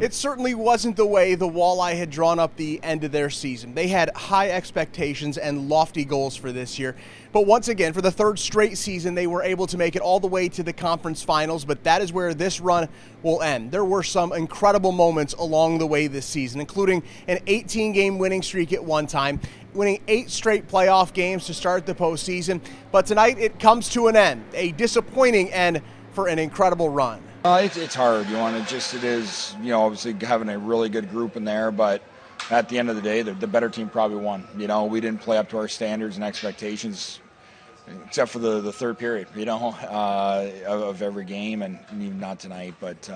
It certainly wasn't the way the Walleye had drawn up the end of their season. They had high expectations and lofty goals for this year. But once again, for the third straight season, they were able to make it all the way to the conference finals, but that is where this run will end. There were some incredible moments along the way this season, including an 18-game winning streak at one time, winning 8 straight playoff games to start the postseason. But tonight it comes to an end, a disappointing end for an incredible run. It's hard. It is, obviously having a really good group in there, but at the end of the day, the better team probably won. We didn't play up to our standards and expectations, except for the third period, of every game, and even not tonight. But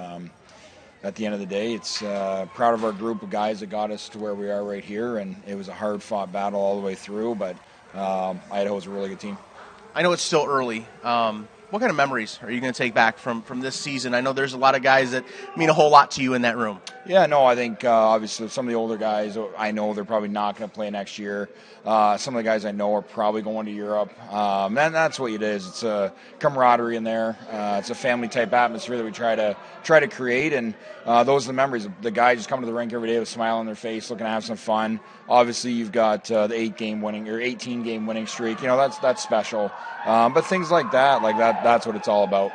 at the end of the day, it's proud of our group of guys that got us to where we are right here, and it was a hard-fought battle all the way through, but Idaho's a really good team. I know it's still early. What kind of memories are you going to take back from this season? I know there's a lot of guys that mean a whole lot to you in that room. Yeah, no, I think obviously some of the older guys, I know they're probably not going to play next year. Some of the guys I know are probably going to Europe. And that's what it is. It's a camaraderie in there. It's a family-type atmosphere that we try to create, and those are the memories. The guys just come to the rink every day with a smile on their face, looking to have some fun. Obviously, you've got the 18-game winning streak. That's special. But things like that's what it's all about.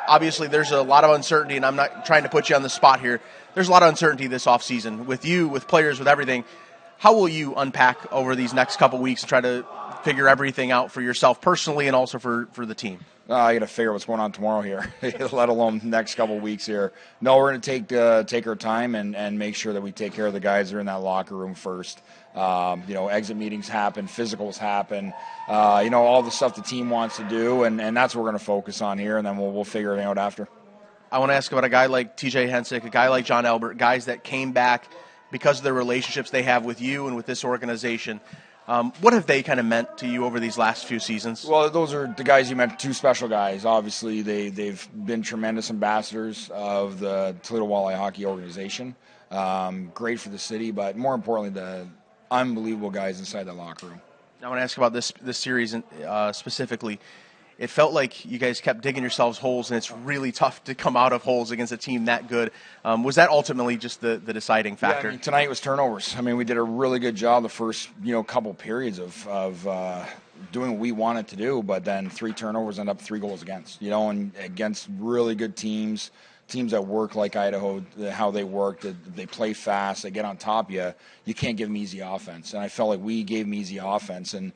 Obviously, there's a lot of uncertainty, and I'm not trying to put you on the spot here. There's a lot of uncertainty this offseason with you, with players, with everything. How will you unpack over these next couple weeks and try to figure everything out for yourself personally and also for the team? I got to figure what's going on tomorrow here, let alone the next couple of weeks here. No, we're going to take our time and make sure that we take care of the guys that are in that locker room first. Exit meetings happen, physicals happen, all the stuff the team wants to do, and that's what we're going to focus on here, and then we'll figure it out after. I want to ask about a guy like TJ Hensick, a guy like John Albert, guys that came back because of the relationships they have with you and with this organization. What have they kind of meant to you over these last few seasons? Well, those are the guys you meant, 2 special guys. Obviously, they've been tremendous ambassadors of the Toledo Walleye hockey organization. Great for the city, but more importantly, the unbelievable guys inside the locker room. I want to ask about this series specifically. It felt like you guys kept digging yourselves holes, and it's really tough to come out of holes against a team that good. Was that ultimately just the deciding factor? Yeah, tonight was turnovers. We did a really good job the first couple periods of doing what we wanted to do, but then 3 turnovers end up 3 goals against. And against really good teams that work like Idaho, how they work, they play fast, they get on top of you. You can't give them easy offense, and I felt like we gave them easy offense, and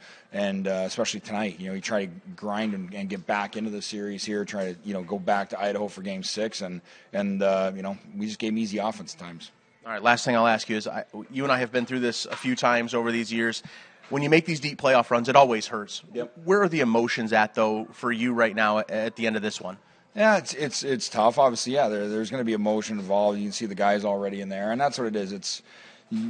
especially tonight. You try to grind and get back into the series here, try to go back to Idaho for Game 6, and we just gave them easy offense at times. All right, last thing I'll ask you is, you and I have been through this a few times over these years. When you make these deep playoff runs, it always hurts. Yep. Where are the emotions at, though, for you right now at the end of this one? Yeah, it's tough. Obviously, yeah, there's going to be emotion involved. You can see the guys already in there, and that's what it is. It's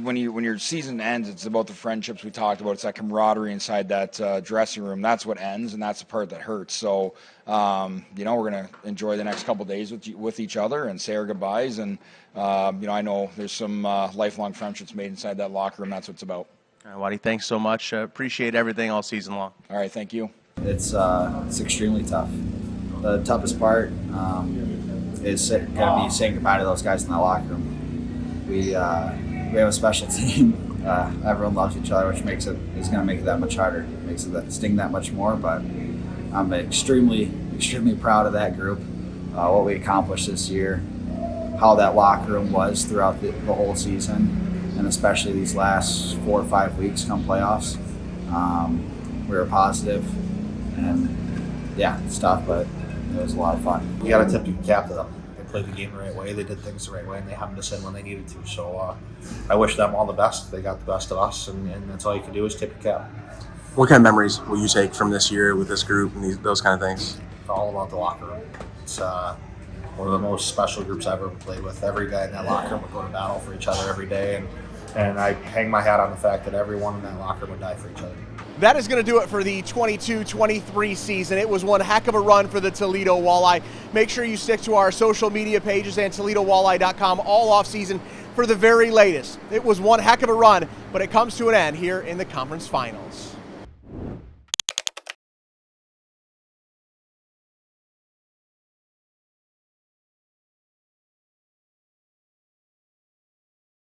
when your season ends, it's about the friendships we talked about. It's that camaraderie inside that dressing room. That's what ends, and that's the part that hurts. So, we're going to enjoy the next couple of days with each other and say our goodbyes. And I know there's some lifelong friendships made inside that locker room. That's what it's about. All right, Waddy, thanks so much. Appreciate everything all season long. All right, thank you. It's extremely tough. The toughest part is going to be saying goodbye to those guys in that locker room. We have a special team. Everyone loves each other, which is going to make it that much harder. Makes it sting that much more. But I'm extremely proud of that group. What we accomplished this year, how that locker room was throughout the whole season, and especially these last 4 or 5 weeks come playoffs. We were positive, and yeah, it's tough, but it was a lot of fun. You got to tip your cap to them. They played the game the right way. They did things the right way, and they hemmed us in when they needed to. So I wish them all the best. They got the best of us, and that's all you can do is tip your cap. What kind of memories will you take from this year with this group and those kind of things? It's all about the locker room. It's one of the most special groups I've ever played with. Every guy in that locker room would go to battle for each other every day, and I hang my hat on the fact that everyone in that locker room would die for each other. That is going to do it for the 22-23 season. It was one heck of a run for the Toledo Walleye. Make sure you stick to our social media pages and ToledoWalleye.com all off-season for the very latest. It was one heck of a run, but it comes to an end here in the conference finals.